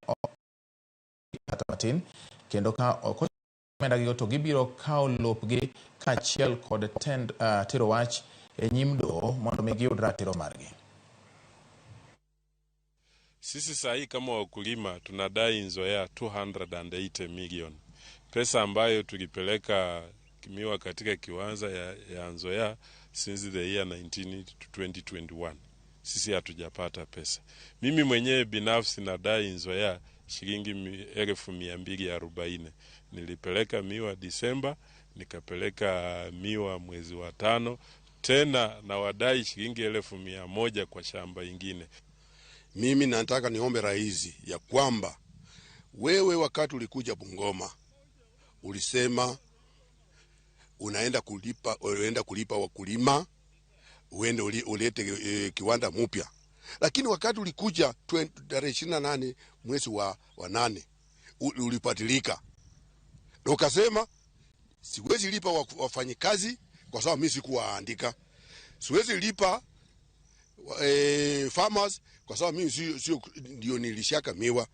kata matin kendo ka ok omenda gigo to gibiro kawo lopgi kaachiel kod tero wach e nyim doho mondo mi giyud ratiro margi. Sisi sahi kama wakulima tunadai Nzoia 280 million. Pesa ambayo tulipeleka miwa katika kiwanja ya Nzoia since the year 19 to 2021. Sisi hatujapata pesa. Mimi mwenyewe binafsi nadai Nzoia shilingi 240. Nilipeleka miwa Disemba, nikapeleka miwa mwezi wa 5, tena na wadai shilingi 100,000 kwa shamba ingine. Mimi nataka niombe rais ya kwamba wewe wakati ulikuja Bungoma ulisema unaenda kulipa wakulima, uende ulete kiwanda mpya. Lakini wakati ulikuja 28 mwezi wa 8 ulipatilika. Na ukasema siwezi lipa wafanyikazi kwa sababu mimi sikuwaandika. Siwezi lipa farmers kwa sababu mimi sio ndio nilishaka miwa.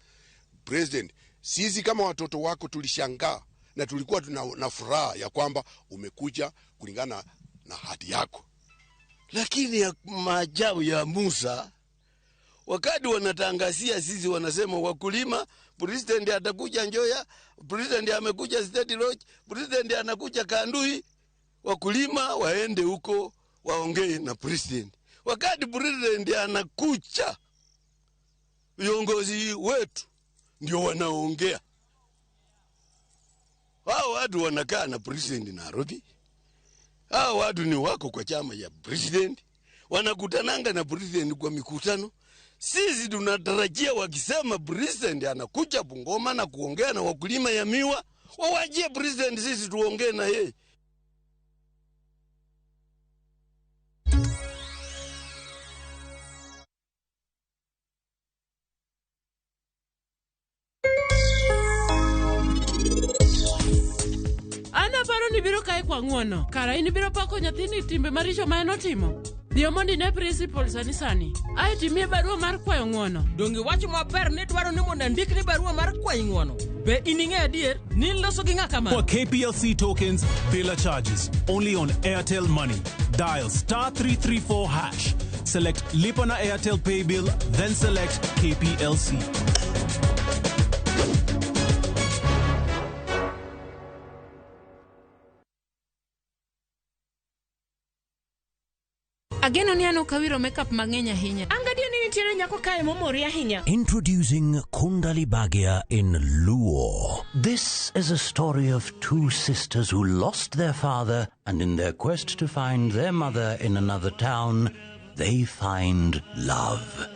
President, sisi kama watoto wako tulishangaa na tulikuwa na furaha ya kwamba umekuja kulingana na hadi yako. Lakini ya maajabu ya Musa, wakati wanatangazia sisi wanasema wakulima, president atakuja Nzoia, president amekuja State Lodge, president anakuja Kandui, wakulima waende huko waongee na president. Wakati president anakuja, viongozi wetu ndio wanaongea. Hao watu wanakaa na president Nairobi. Hao watu ni wako kwa chama ya president. Wanakutananga na president kwa mikutano. Sisi tunatarajia wakisema president anakuja Bungoma na kuongea na wakulima ya miwa, wawajie president sisi tuongee na yeye. Ana paro ni biro kae kwa ng'uono. Kara ini biro pako nyathini timbe maricho ma enotimo. Dio mondi ne principal sani. Ai timie barua mar kwayo ng'uono. Dongi wacho maber ni dwaro ni mondo ndik ni barua mar kwayo ng'uono. Be ining'e adier ni loso gi ng'aka ma. For KPLC tokens, Billa charges only on Airtel Money. Dial *334#. Select Lipa na Airtel Pay Bill, then select KPLC. Ageno ni ano kawiro makeup mang'eny ahinya. Angadia ni nitiere nyako kae momori ahinya. Introducing Kundali Bagia in Luo. This is a story of two sisters who lost their father, and in their quest to find their mother in another town, they find love.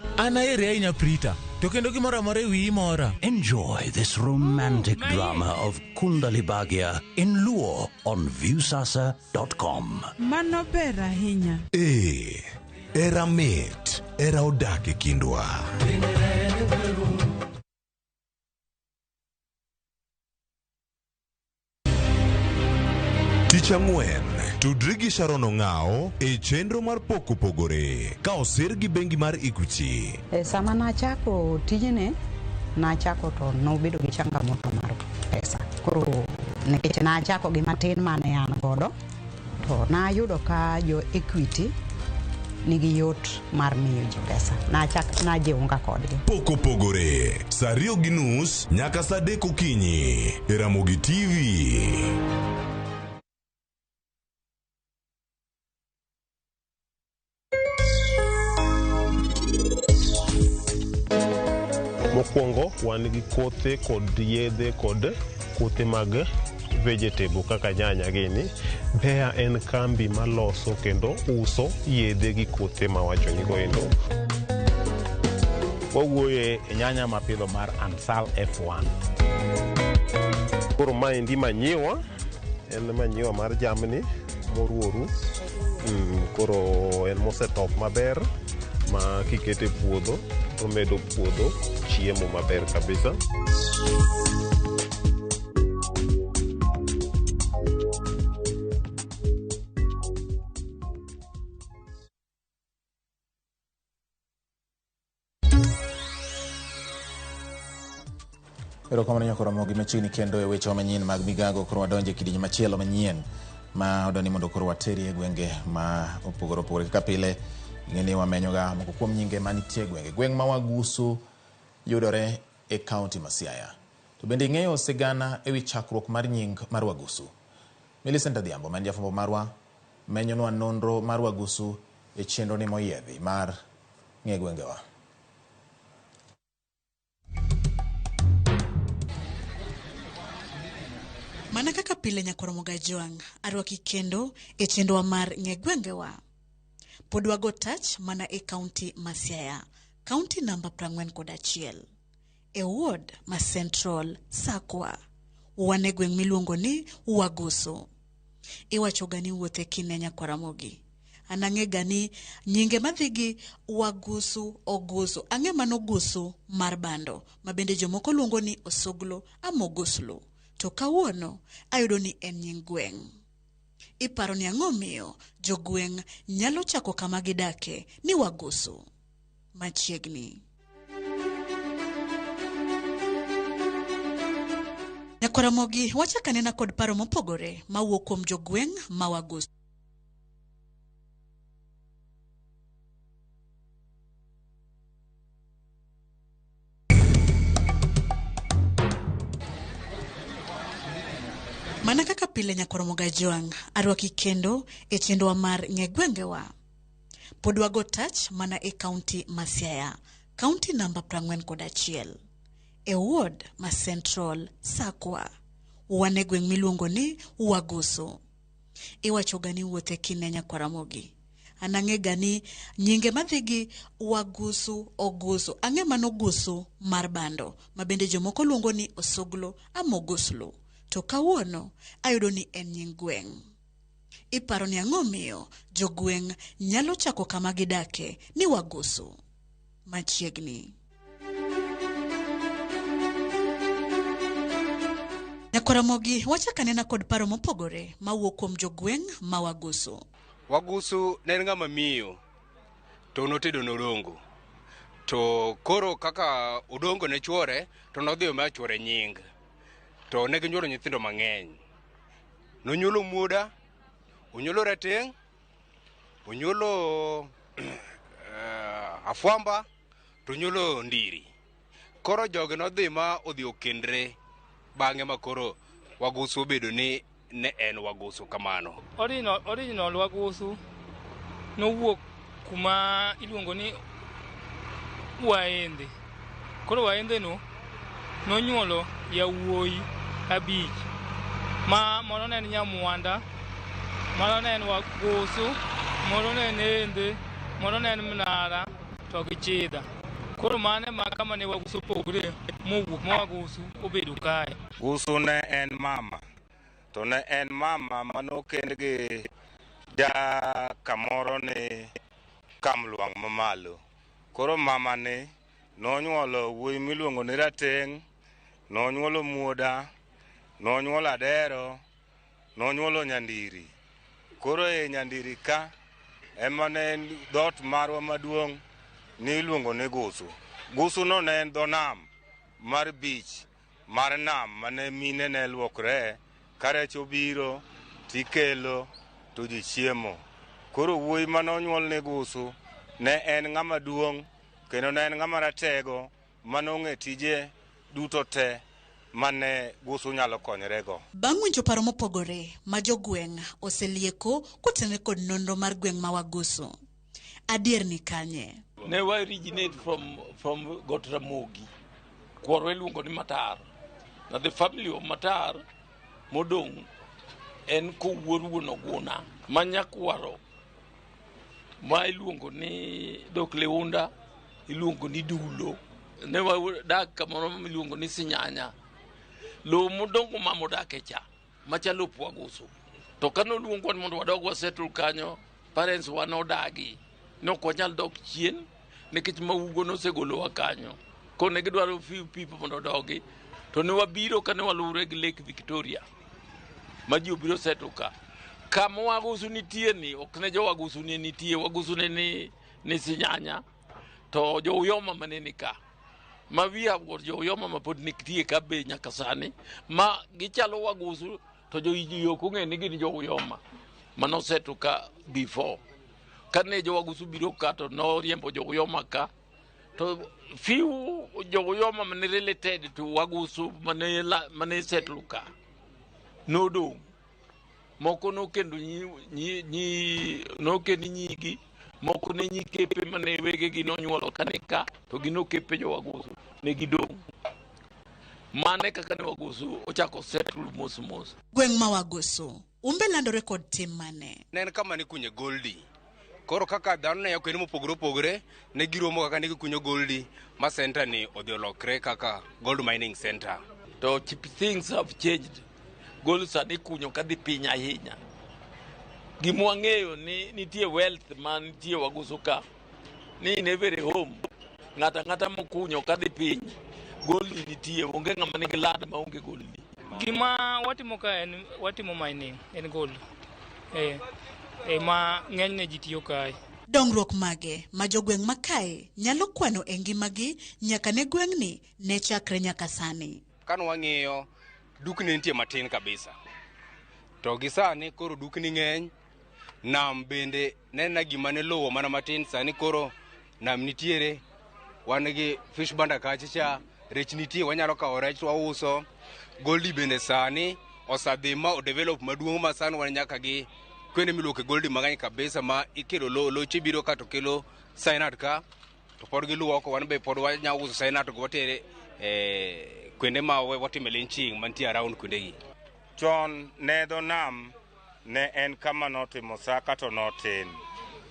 Enjoy this romantic drama of Kundali Bagia in Luo on viewsasa.com. Mano ber ahinya. Era mit, era odake kindwa. Tich Ang'wen, tudri gi Sharon Ong'ao e chenro mar poko pogore ka osir gi bengi mar Equity. Sama nachako tijene nachako to nobedo gi changamoto mar pesa. Koro nikech nachako gi matin mane an godo to nayudo ka jo Equity nigi yot mar miyo ji pesa. Najiunga kodgi. Poko pogore, saa 2:30 nyaka saa 3 okinyi. Ramogi TV. Mokwongo wan gi kothe kod yedhe kod kothe mag vegetable kaka nyanya gini. Bea en kambi maloso kendo uso yedhe gi kothe mawachoni goendo. Wawuoye nyanya mapidho mar Ansal F1. Koro maendi manyiwa, en manyiwa mar jamni moruoru. Koro en mosetop maber ma kikete puodho omedo puodho chiemo maber kabisa. Erokamano nyakoro Ramogi machiegni kendo e weche manyien mag Migago. Koro wadonje kidieny machielo manyien ma odoni mondo koro wateri e gwenge ma opogore opogore. Kaka pile ing'eni wamenyoga moko kuom nyinge manitie gwenge. Gweng' ma Wagusu yudore e kaunti ma Siaya. To bende ing'eyo sigana ewi chakruok mar nying mar Wagusu. Millicent Adhiambo man jafwambo marwa menyonwa nonro mar Wagusu e chenro ni moyiedhi mar ng'e gwengewa. Mana kaka pile nyakoro Mogajwang' arwaki kendo e chenrowa mar ng'e gwengewa. Pod wago tach mana e kaunti ma Siaya, kaunti namba 41 e ward ma Central Sakwa. Wan e gweng' miluongo ni Wagusu. Iwacho gani wuothe kine nyakoro Ramogi. Anang'e gani nyinge madhigi Wagusu, Ogusu, ang'e mano Ogusu mar bando, ma bende jomoko luongo ni Osoglo ama Oguslu. To kawuono ayudo ni en nying gweng'. Iparo ni ang'o miyo jogweng' nyalo chako kama gidake ni Wagusu machiegni. Nyakoro Ramogi wachak anena kod paro mopogore mawuok kuom jogweng' ma Wagusu. Mana kaka pile nyakoro Mogajwang' arwaki kendo e chenrowa mar ng'e gwengewa. Pod wago tach mana e kaunti ma Siaya, kaunti namba 41 e ward ma Central Sakwa. Wan e gweng' miluongo ni Wagusu. Iwacho gani wuothe kine nyakoro Ramogi. Anang'e gani nyinge madhigi Wagusu, Ogusu, ang'e mano Ogusu mar bando, ma bende jomoko luongo ni Osoglo ama Oguslu. To kawuono ayudo ni en nying gweng'. Iparo ni ang'o miyo jogweng' nyalo chako kama gidake ni Wagusu machiegni. Nyakoro Ramogi wachak anena kod paro mopogore mawuok kuom jogweng' ma Wagusu. Wagusu ne en ng'ama miyo to notedo nodongo. To koro kaka odongo ne chuore to nodhi omiyo chuore nying. To ne ginyuolo nyithindo mang'eny. Nonyuolo muoda, onyuolo rateng', onyuolo afwamba, to onyuolo ndiri. Koro joge nodhi ma odhi okendre bang'e ma koro Wagusu obedo ni ne en Wagusu kamano. Original Wagusu nowuok kuma iluongo ni Waende. Koro Waende no nonyuolo yawuoyi 5. Moro ne en Nyamwanda, moro ne en Wagusu, moro ne en Ende, moro ne en Mnara, to gi Chidha. Koro mane ma kama ne Wagusu pogre mowuok ma Wagusu obedo kae. Gusu ne en mama, to ne en mama manokend gi ja kamoro ni Kamluang' mamalo. Koro mama ni nonyuolo wuoyi miluongo ni Rateng', nonyuolo muoda, nonyuolo adero, nonyuolo nyandiri. Koro e nyandiri ka ema ne en dhoot marwa maduong' ni iluongo ni Gusu. Gusu no ne en dho nam mar beach mar nam mane mine ne luokre karech obiro tikelo to ji chiemo. Koro wuoyi manonyuol ne Gusu ne en ng'ama duong' kendo ne en ng'ama ratego manong'e tije duto te mane Gusu nyalo konyorego. Bang' winjo paro mopogore ma jogweng' oselieko kotenore kod nonro mar gweng' ma Wagusu. Adier ni kanye? Ne wa originate from Got Ramogi. Kwarwa iluongo ni Matar. Na the family of Matar modong' en kowuor wuon Oguna manyakwaro ma iluongo ni Dok Leunda, iluongo ni Dulo. Ne wadak kamoro miluongo ni Sinyanya. Lo modongo mamodake cha machalo Wagusu. To kano luongo mondo wadog wasettle kanyo, parents wa nodagi. Nok wanyal dok chien nikech maugo nosegolowa kanyo. Kone gidwaro few people mondo dogi. To ne wabiro kane walure gi Lake Victoria. Ma ji obiro settle ka. Kama Wagusu nitie ni ok ne jo Wagusu ni nitie, Wagusu ni Sinyanya. To jo Uyoma maneni ka. Ma we have got jo Uyoma ma pod nitie ka be nyaka sani. Ma gichalo Wagusu to jo Ijiyo kung'e ni gin jo Uyoma. Mano settle ka before. Kane jo Wagusu biro ka to no riembo jo Uyoma ka. To few jo Uyoma mane related to Wagusu mane settle ka. No do. Moko no kendo no kendi nyigi. Moko ne nyikepe mane wege gi nonyuolo kane ka. To gino kepe jo Wagusu. Ne gidong. Mane kaka ne Wagusu ochako settle mos. Gweng' ma Wagusu. Umbe landore kod tim mane? Ne en kama ni kunye goldi. Koro kaka dhano ne yakweni mopogore ne giromo kaka ne gikunyo goldi ma center ni odhi olokre kaka gold mining center. To things have changed. Gold sani kunyo kadhi piny ahinya. Gimwang'eyo ni nitie wealth man nitie Wagusu ka. Ni in every home. Ng'ata mokunyo kadhi piny. Gold nitie. Onge ng'ama nigi lad ma onge gold. Gima watimo ka en watimo mining en gold. Ma ng'eny ne ji tiyo kae. Dongruok mage ma jogweng' makae nyalo kwano e ngimagi nyaka ne gweng'ni ne chakre nyaka sani. Kano wang'iyo dukni nitie matin kabisa. To gi sani koro dukni ng'eny. Nam bende nena gima ne lowo mana matin, sani koro nam nitiere. Wan gi fish banda kachacha, rech nitie, wanyalo kawo rech to wauso. Goldi bende sani osadhi ma develop maduong' ma sani wan nyaka gi kwende miluoke goldi mang'eny kabisa ma ikelo loche biro ka to kelo cyanide ka to pod giluoko, wan be pod wanyalo uso cyanide go watere kwende ma watime lynching mantie around kwendegi. Chon ne dho nam ne en kama notimo saka to notin.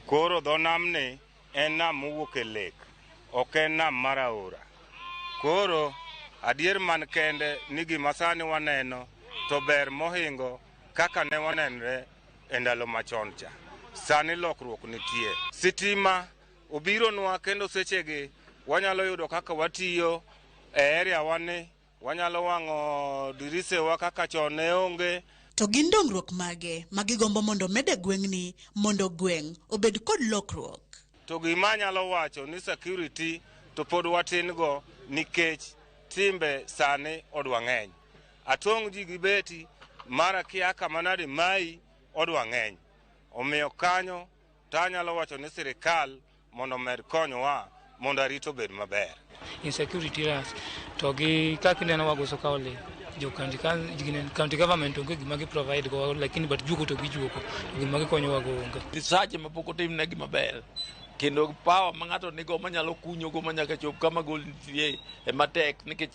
Koro dho nam ni en nam mowuok e lek, ok en nam mar aora. Koro adier man kende ni gima sani waneno to ber mohingo kaka ne wanenre e ndalo machon cha. Sani lokruok nitie. Sitima obiro nwa kendo sechegi wanyalo yudo kaka watiyo e area wani, wanyalo wang'o dirise wa kaka chon ne onge. To gin dongruok mage magigombo mondo mede gweng'ni mondo gweng' obed kod lokruok. To gima nyalo wacho ni security to pod watin go nikech timbe sani odwa ng'eny. Atong' ji gibeti mara kia kama nade mai odwa ng'eny. Omiyo kanyo tanyalo wacho ni sirikal mondo med konyowa mondo arito bed maber. Insecurity ras to gi kaka neno Wagusu kaole jo county government onge gima gi provide go, lakini but juko to gijuko gima gi konyo wago onge. Research mapoko tim ne gima ber. Kendo power ma ng'ato nigo manyalo kunyo go manyaka chop kama gold nitie e matek nikech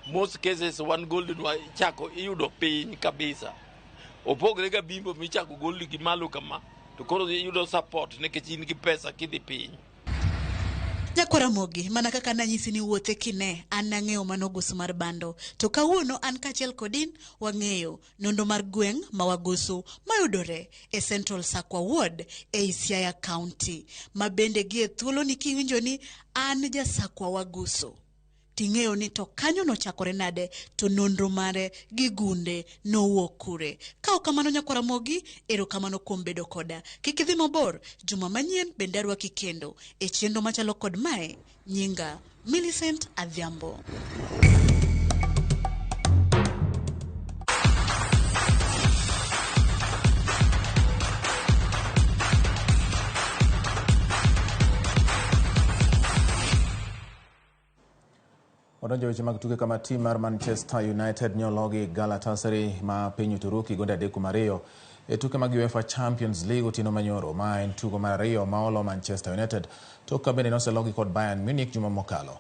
most cases one gold dwa chako iyudo piny kabisa. Opogre ga bimbo michako gold gi malo kama to koro iyudo support nikech in gi pesa kidhi piny. Nyakwara Mogi, mana kaka nanyisi ni wuothe kine, an nang'eyo mano Wagusu mar bando. To kawuono an kachiel kodin wang'eyo nondo mar gweng' ma Wagusu mayudore e Central Sakwa Ward e Siaya County. Ma bende gie thuolo ni kiwinjo ni an ja Sakwa Wagusu. ting'eyo ni to kanyo nochakore nade, to nonro mare gi gunde nowuok kure. Ka ok kamano nyako Ramogi, erokamano kuom bedo koda. Kik idhi mabor, juma manyien bende arwaki kendo e chenro machalo kod mae. Nyinga Millicent Adhiambo. Wadonjo weche mag tuke kama tim mar Manchester United nyologi Galatasaray ma piny Uturuki gonde 3-2 e tuke mag UEFA Champions League otieno manyoro. Ma en tugo mar ariyo ma olo Manchester United tok ka bende noselogi kod Bayern Munich juma mokalo.